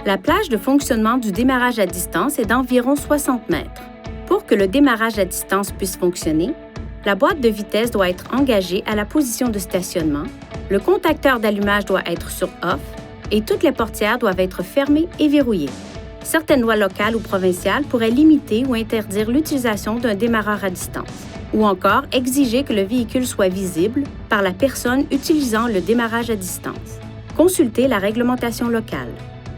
La plage de fonctionnement du démarrage à distance est d'environ 60 mètres. Pour que le démarrage à distance puisse fonctionner, la boîte de vitesse doit être engagée à la position de stationnement, le contacteur d'allumage doit être sur off et toutes les portières doivent être fermées et verrouillées. Certaines lois locales ou provinciales pourraient limiter ou interdire l'utilisation d'un démarreur à distance, ou encore exiger que le véhicule soit visible par la personne utilisant le démarrage à distance. Consultez la réglementation locale.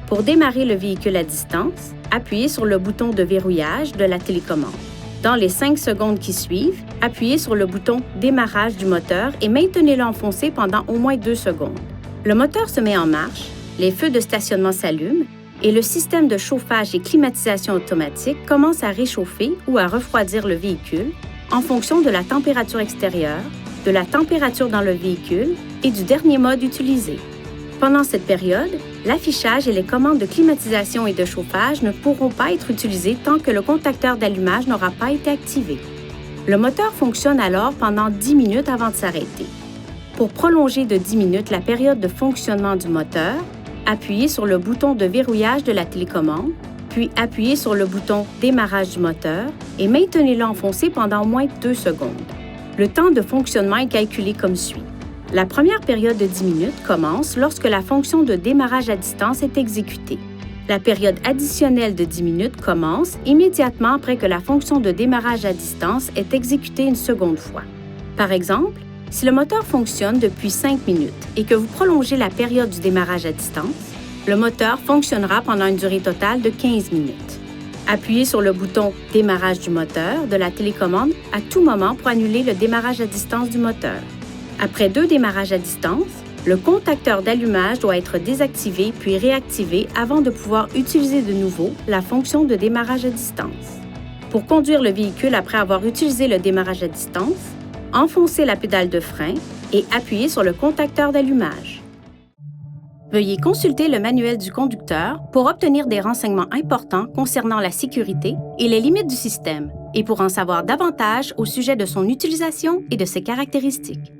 Pour démarrer le véhicule à distance, appuyez sur le bouton de verrouillage de la télécommande. Dans les 5 secondes qui suivent, appuyez sur le bouton « Démarrage du moteur » et maintenez-le enfoncé pendant au moins 2 secondes. Le moteur se met en marche, les feux de stationnement s'allument et le système de chauffage et climatisation automatique commence à réchauffer ou à refroidir le véhicule en fonction de la température extérieure, de la température dans le véhicule et du dernier mode utilisé. Pendant cette période, l'affichage et les commandes de climatisation et de chauffage ne pourront pas être utilisés tant que le contacteur d'allumage n'aura pas été activé. Le moteur fonctionne alors pendant 10 minutes avant de s'arrêter. Pour prolonger de 10 minutes la période de fonctionnement du moteur, appuyez sur le bouton de verrouillage de la télécommande, puis appuyez sur le bouton « Démarrage du moteur » et maintenez-le enfoncé pendant au moins 2 secondes. Le temps de fonctionnement est calculé comme suit. La première période de 10 minutes commence lorsque la fonction de démarrage à distance est exécutée. La période additionnelle de 10 minutes commence immédiatement après que la fonction de démarrage à distance est exécutée une seconde fois. Par exemple, si le moteur fonctionne depuis 5 minutes et que vous prolongez la période du démarrage à distance, le moteur fonctionnera pendant une durée totale de 15 minutes. Appuyez sur le bouton « Démarrage du moteur » de la télécommande à tout moment pour annuler le démarrage à distance du moteur. Après 2 démarrages à distance, le contacteur d'allumage doit être désactivé puis réactivé avant de pouvoir utiliser de nouveau la fonction de démarrage à distance. Pour conduire le véhicule après avoir utilisé le démarrage à distance, enfoncez la pédale de frein et appuyez sur le contacteur d'allumage. Veuillez consulter le manuel du conducteur pour obtenir des renseignements importants concernant la sécurité et les limites du système et pour en savoir davantage au sujet de son utilisation et de ses caractéristiques.